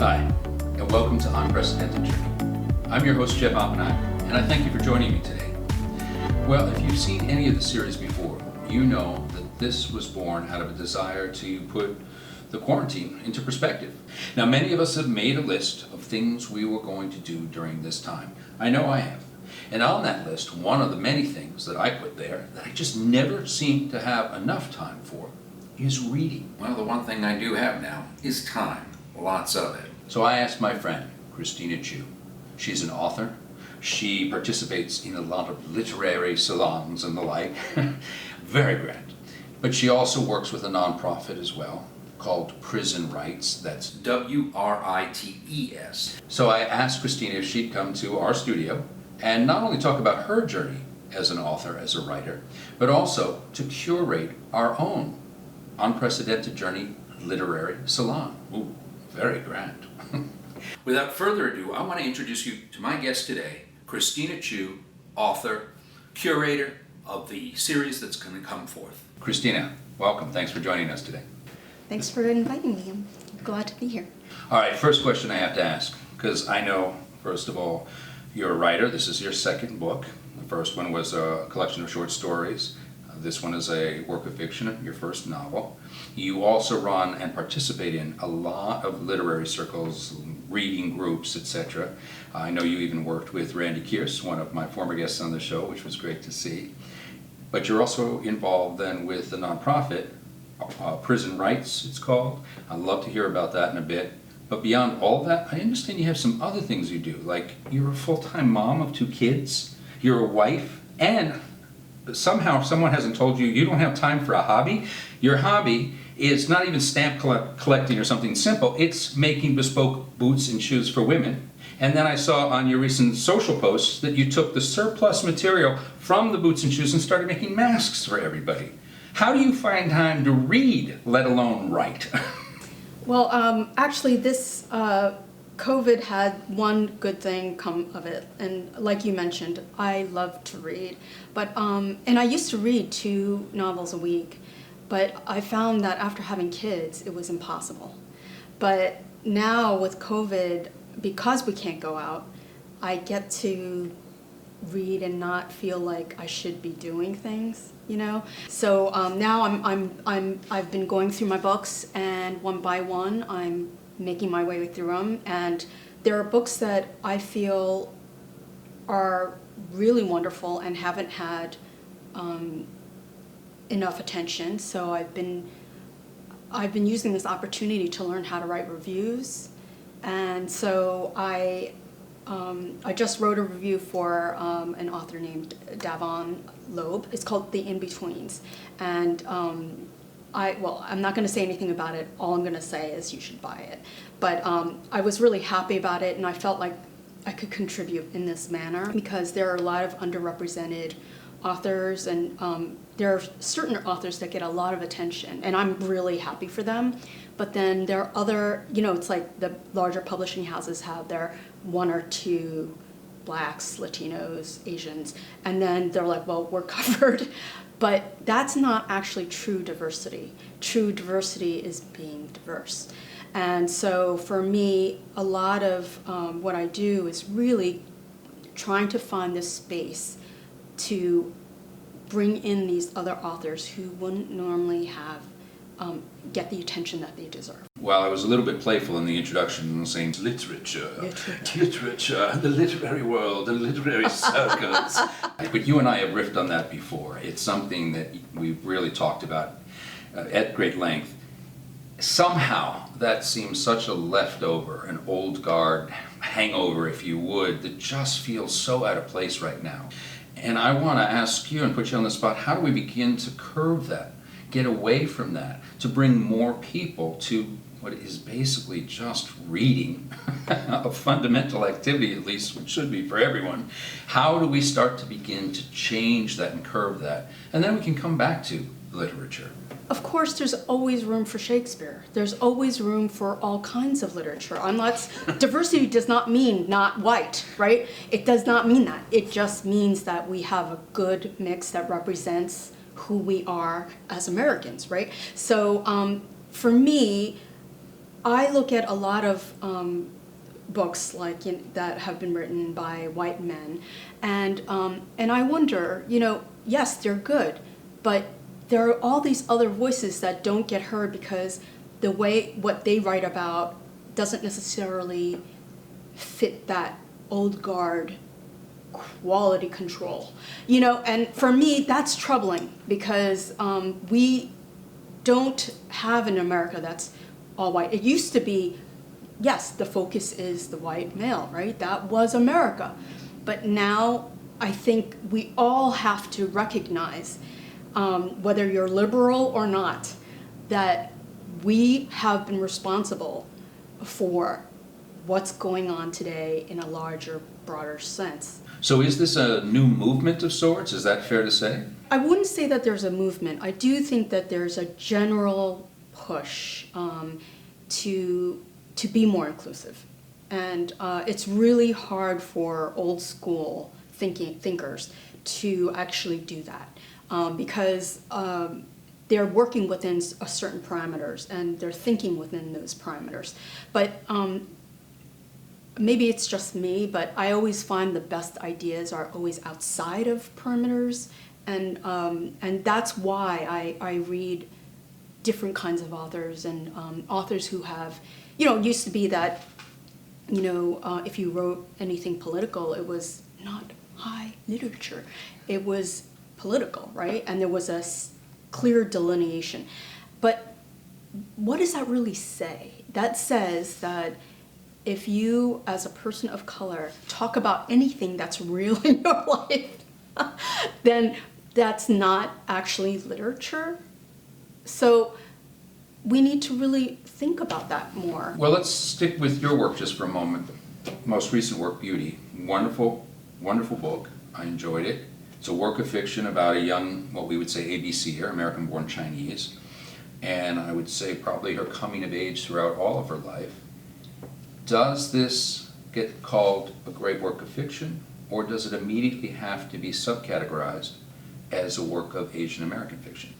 Hi, and welcome to Unprecedented Journey. I'm your host, Jeff Oppenheim, and I thank you for joining me today. Well, if you've seen any of the series before, you know that this was born out of a desire to put the quarantine into perspective. Now, many of us have made a list of things we were going to do during this time. I know I have. And on that list, one of the many things that I put there that I just never seem to have enough time for is reading. Well, the one thing I do have now is time. Lots of it. So I asked my friend, Christina Chiu. She's an author. She participates in a lot of literary salons and the like. Very grand. But she also works with a nonprofit as well called Prison Rights. That's WRITES. So I asked Christina if she'd come to our studio and not only talk about her journey as an author, as a writer, but also to curate our own Unprecedented Journey literary salon. Ooh, very grand. Without further ado, I want to introduce you to my guest today, Christina Chiu, author, curator of the series that's going to come forth. Christina, welcome. Thanks for joining us today. Thanks for inviting me. I'm glad to be here. All right, first question I have to ask, because I know, first of all, you're a writer. This is your second book. The first one was a collection of short stories. This one is a work of fiction, your first novel. You also run and participate in a lot of literary circles, reading groups, etc. I know you even worked with Randy Kearse, one of my former guests on the show, which was great to see. But you're also involved then with the nonprofit, Prison Rights it's called. I'd love to hear about that in a bit. But beyond all of that, I understand you have some other things you do, like you're a full-time mom of 2 kids, you're a wife, and somehow someone hasn't told you you don't have time for a hobby. Your hobby is not even stamp collecting or something simple. It's making bespoke boots and shoes for women. And then I saw on your recent social posts that you took the surplus material from the boots and shoes and started making masks for everybody. How do you find time to read, let alone write? Well, actually, this COVID had one good thing come of it, and like you mentioned, I love to read. But and I used to read 2 novels a week, but I found that after having kids, it was impossible. But now with COVID, because we can't go out, I get to read and not feel like I should be doing things, you know. So now I've been going through my books, and one by one I'm making my way through them, and there are books that I feel are really wonderful and haven't had enough attention. So I've been using this opportunity to learn how to write reviews, and so I just wrote a review for an author named Davon Loeb. It's called The In-Betweens, and I'm not going to say anything about it. All I'm going to say is you should buy it. But I was really happy about it, and I felt like I could contribute in this manner because there are a lot of underrepresented authors, and there are certain authors that get a lot of attention, and I'm really happy for them. But then there are other, it's like the larger publishing houses have their 1 or 2 Blacks, Latinos, Asians, and then they're like, well, we're covered. But that's not actually true diversity. True diversity is being diverse. And so for me, a lot of what I do is really trying to find this space to bring in these other authors who wouldn't normally have get the attention that they deserve. Well, I was a little bit playful in the introduction, saying literature, the literary world, the literary circles. But you and I have riffed on that before. It's something that we've really talked about at great length. Somehow, that seems such a leftover, an old guard hangover, if you would, that just feels so out of place right now. And I want to ask you and put you on the spot, how do we begin to curve that? Get away from that, to bring more people to what is basically just reading, a fundamental activity, at least, which should be for everyone. How do we start to begin to change that and curve that? And then we can come back to literature. Of course, there's always room for Shakespeare. There's always room for all kinds of literature. Diversity does not mean not white, right? It does not mean that. It just means that we have a good mix that represents who we are as Americans, right? So for me, I look at a lot of books like that have been written by white men, and I wonder, yes, they're good, but there are all these other voices that don't get heard because the way what they write about doesn't necessarily fit that old guard quality control, and for me that's troubling because we don't have an America that's all white. It used to be, yes, the focus is the white male, right? That was America. But now I think we all have to recognize, whether you're liberal or not, that we have been responsible for what's going on today in a larger, broader sense. So is this a new movement of sorts? Is that fair to say? I wouldn't say that there's a movement. I do think that there's a general push to be more inclusive. And it's really hard for old school thinkers to actually do that because they're working within a certain parameters and they're thinking within those parameters. But maybe it's just me, but I always find the best ideas are always outside of perimeters, and that's why I read different kinds of authors and authors who have, it used to be that, if you wrote anything political, it was not high literature. It was political, right? And there was a clear delineation. But what does that really say? That says that if you, as a person of color, talk about anything that's real in your life, then that's not actually literature. So we need to really think about that more. Well, let's stick with your work just for a moment. Most recent work, Beauty. Wonderful, wonderful book. I enjoyed it. It's a work of fiction about a young, what we would say ABCer, American-born Chinese. And I would say probably her coming of age throughout all of her life. Does this get called a great work of fiction, or does it immediately have to be subcategorized as a work of Asian American fiction?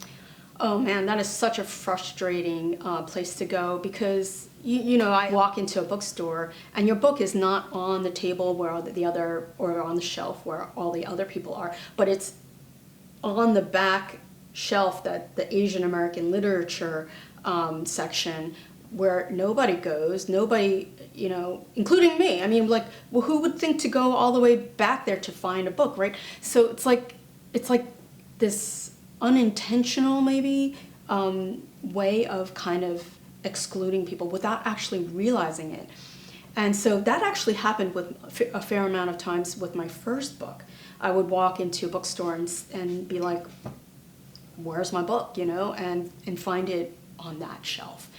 Oh man, that is such a frustrating place to go because I walk into a bookstore and your book is not on the table where the other, or on the shelf where all the other people are, but it's on the back shelf, that the Asian American literature section, where nobody goes, including me. I mean, like, well, who would think to go all the way back there to find a book, right? So it's like this unintentional, maybe, way of kind of excluding people without actually realizing it. And so that actually happened with a fair amount of times with my first book. I would walk into a bookstore and be like, where's my book, and find it on that shelf.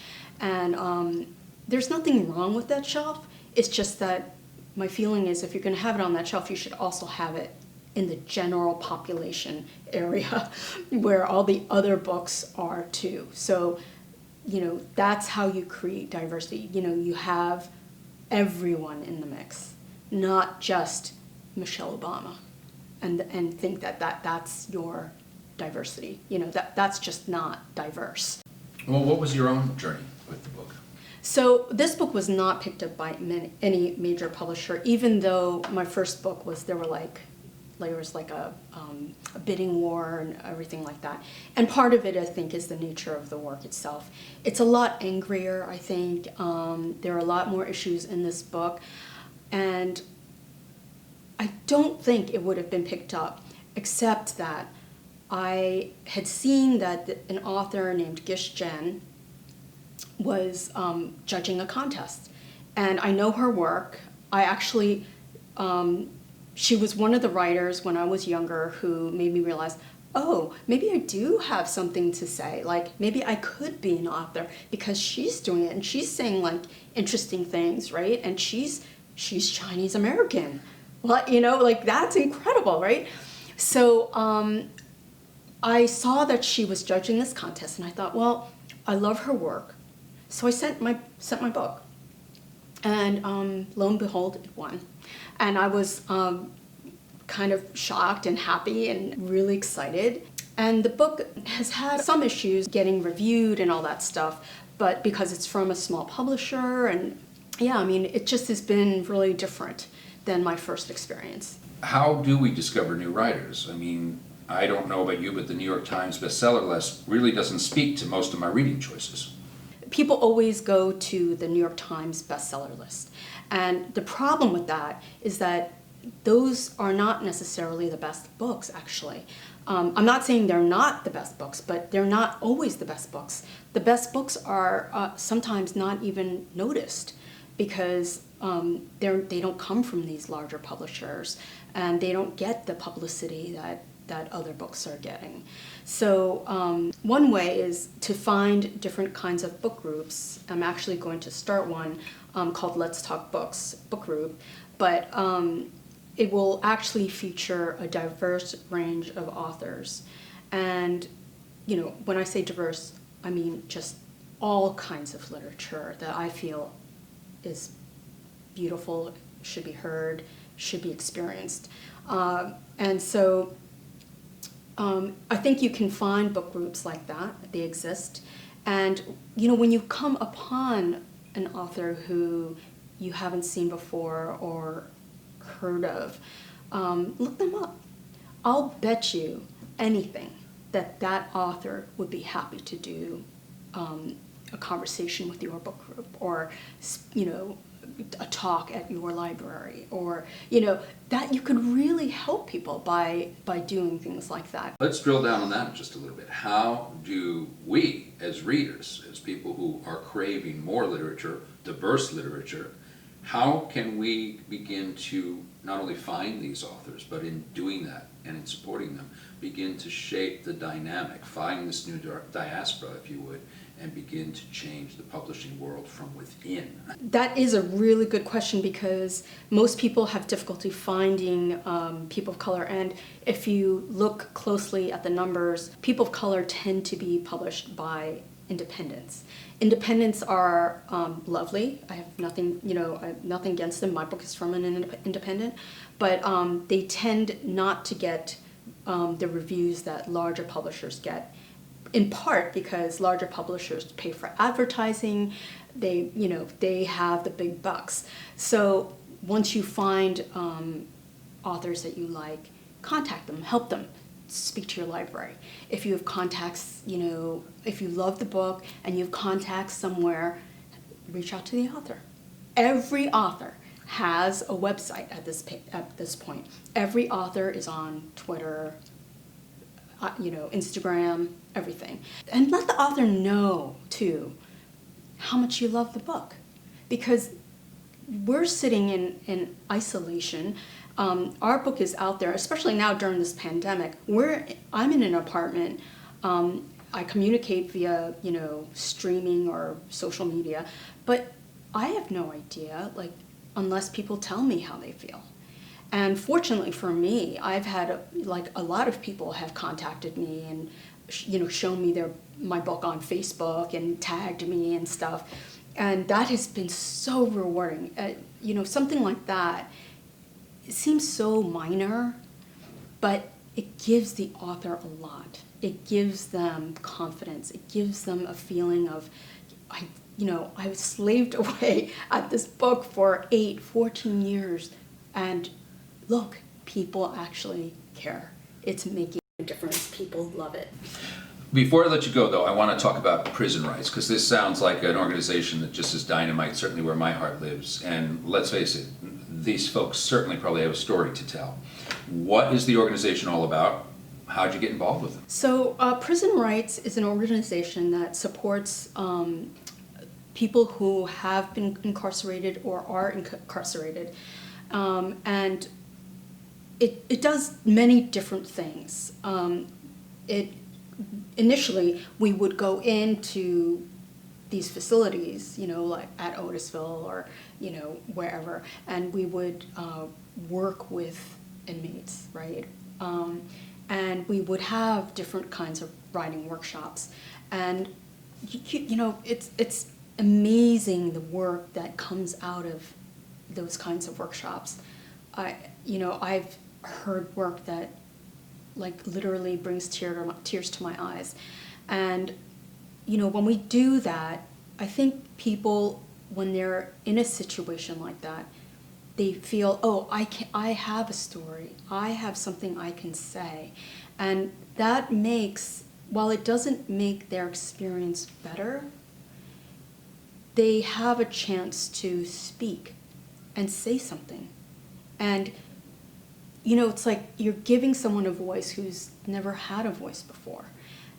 And there's nothing wrong with that shelf. It's just that my feeling is if you're going to have it on that shelf, you should also have it in the general population area where all the other books are too. So, that's how you create diversity. You have everyone in the mix, not just Michelle Obama, and think that's your diversity. That's just not diverse. Well, what was your own journey with the book? So this book was not picked up by any major publisher, even though my first book was, there was like a bidding war and everything like that. And part of it, I think, is the nature of the work itself. It's a lot angrier, I think. There are a lot more issues in this book. And I don't think it would have been picked up, except that I had seen that an author named Gish Jen was judging a contest. And I know her work. I actually, she was one of the writers when I was younger who made me realize, oh, maybe I do have something to say. Like, maybe I could be an author because she's doing it and she's saying, like, interesting things, right? And she's Chinese American. Well, like, that's incredible, right? So I saw that she was judging this contest, and I thought, well, I love her work. So I sent my book, and lo and behold, it won. And I was kind of shocked and happy and really excited. And the book has had some issues getting reviewed and all that stuff, but because it's from a small publisher, and yeah, I mean, it just has been really different than my first experience. How do we discover new writers? I mean, I don't know about you, but the New York Times bestseller list really doesn't speak to most of my reading choices. People always go to the New York Times bestseller list. And the problem with that is that those are not necessarily the best books, actually. I'm not saying they're not the best books, but they're not always the best books. The best books are sometimes not even noticed because they don't come from these larger publishers, and they don't get the publicity that other books are getting. So one way is to find different kinds of book groups. I'm actually going to start one called Let's Talk Books book group, but it will actually feature a diverse range of authors. And when I say diverse, I mean just all kinds of literature that I feel is beautiful, should be heard, should be experienced. And so I think you can find book groups like that. They exist. And when you come upon an author who you haven't seen before or heard of, look them up. I'll bet you anything that author would be happy to do a conversation with your book group, or a talk at your library, or that you could really help people by doing things like that. Let's drill down on that just a little bit. How do we, as readers, as people who are craving more literature, diverse literature, how can we begin to not only find these authors, but in doing that and in supporting them, begin to shape the dynamic, find this new diaspora, if you would, and begin to change the publishing world from within? That is a really good question, because most people have difficulty finding people of color. And if you look closely at the numbers, people of color tend to be published by independents. Independents are lovely. I have nothing, nothing against them. My book is from an independent, but they tend not to get the reviews that larger publishers get. In part because larger publishers pay for advertising, they have the big bucks. So once you find authors that you like, contact them, help them, speak to your library. If you have contacts, if you love the book and you have contacts somewhere, reach out to the author. Every author has a website at this point. Every author is on Twitter, Instagram, everything. And let the author know, too, how much you love the book. Because we're sitting in isolation. Our book is out there, especially now during this pandemic. I'm in an apartment. I communicate via, streaming or social media. But I have no idea, unless people tell me how they feel. And fortunately for me, I've had a lot of people have contacted me and shown me my book on Facebook and tagged me and stuff, and that has been so rewarding. Something like that, it seems so minor, but it gives the author a lot. It gives them confidence. It gives them a feeling of, I was slaved away at this book for 14 years, and look, people actually care. It's making a difference. People love it. Before I let you go, though, I want to talk about prison rights, because this sounds like an organization that just is dynamite, certainly where my heart lives. And let's face it, these folks certainly probably have a story to tell. What is the organization all about? How'd you get involved with it? So Prison Rights is an organization that supports people who have been incarcerated or are incarcerated. And it does many different things. Initially, we would go into these facilities, like at Otisville or, wherever, and we would work with inmates, right? And we would have different kinds of writing workshops. And, it's amazing the work that comes out of those kinds of workshops. I've heard work that literally brings tears to my eyes. And when we do that, I think people, when they're in a situation like that, they feel, oh, I have a story. I have something I can say. And that makes, while it doesn't make their experience better, they have a chance to speak and say something. And, you know, it's like you're giving someone a voice who's never had a voice before.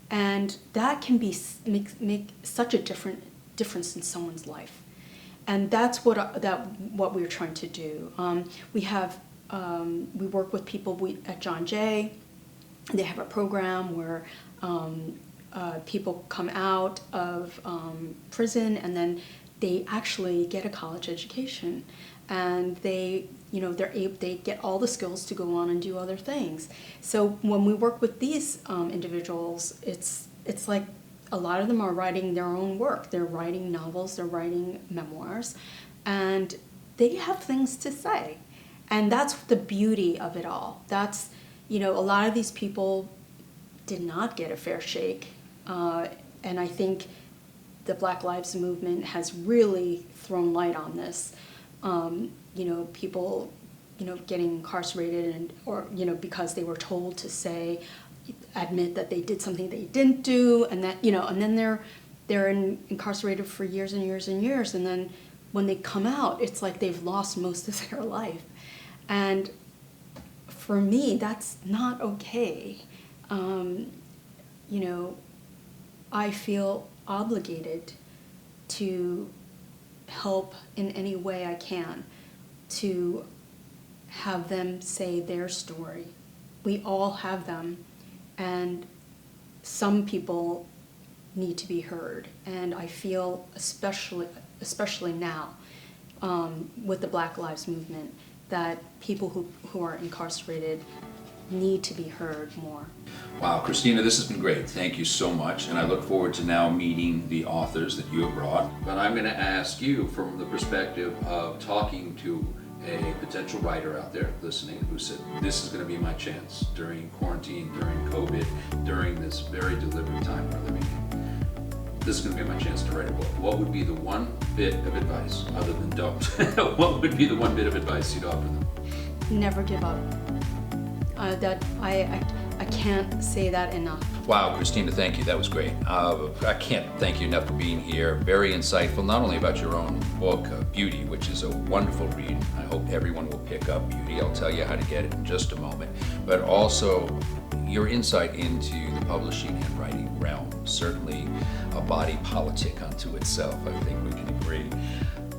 And that can be make such a difference in someone's life. And that's what we're trying to do. We work with people at John Jay. They have a program where people come out of prison and then they actually get a college education, and they get all the skills to go on and do other things. So when we work with these individuals, it's like a lot of them are writing their own work. They're writing novels, they're writing memoirs, and they have things to say. And that's the beauty of it all. That's, a lot of these people did not get a fair shake. And I think the Black Lives Movement has really thrown light on this. People, getting incarcerated or because they were told to admit that they did something they didn't do, and that, and then they're incarcerated for years and years and years, and then when they come out, it's like they've lost most of their life. And for me, that's not okay. I feel obligated to help in any way I can to have them say their story. We all have them, and some people need to be heard. And I feel especially now with the Black Lives Movement, that people who are incarcerated need to be heard more. Wow, Christina, this has been great. Thank you so much, and I look forward to now meeting the authors that you have brought. But I'm going to ask you from the perspective of talking to a potential writer out there listening who said, this is going to be my chance during quarantine, during COVID, during this very deliberate time we're living in. This is going to be my chance to write a book. What would be the one bit of advice, other than don't? What would be the one bit of advice you'd offer them? Never give up. I can't say that enough. Wow, Christina, thank you. That was great. I can't thank you enough for being here. Very insightful, not only about your own book, Beauty, which is a wonderful read. I hope everyone will pick up Beauty. I'll tell you how to get it in just a moment. But also your insight into the publishing and writing realm. Certainly a body politic unto itself, I think we can agree.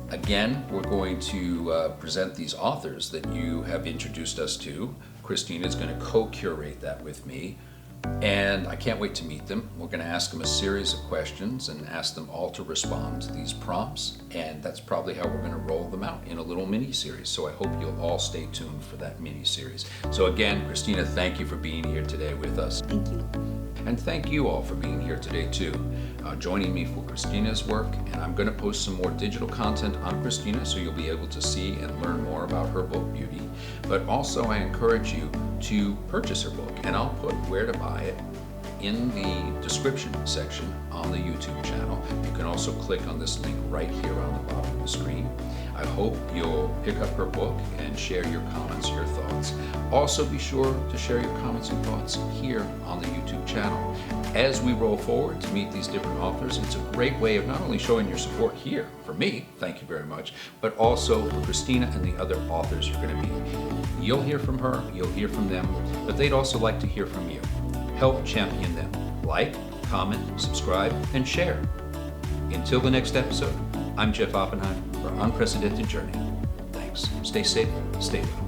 Again, we're going to present these authors that you have introduced us to. Christina is going to co-curate that with me, and I can't wait to meet them. We're going to ask them a series of questions and ask them all to respond to these prompts, and that's probably how we're going to roll them out in a little mini-series. So I hope you'll all stay tuned for that mini-series. So again, Christina, thank you for being here today with us. Thank you. And thank you all for being here today too, joining me for Christina's work. And I'm going to post some more digital content on Christina, so you'll be able to see and learn more about her book, Beauty. But also I encourage you to purchase her book, and I'll put where to buy it in the description section on the YouTube channel. You can also click on this link right here on the bottom of the screen. I hope you'll pick up her book and share your comments, your thoughts. Also be sure to share your comments and thoughts here on the YouTube channel. As we roll forward to meet these different authors, it's a great way of not only showing your support here for me, thank you very much, but also for Christina and the other authors you're going to meet. You'll hear from her, you'll hear from them, but they'd also like to hear from you. Help champion them. Like, comment, subscribe, and share. Until the next episode, I'm Jeff Oppenheim for Unprecedented Journey. Thanks. Stay safe, stay well.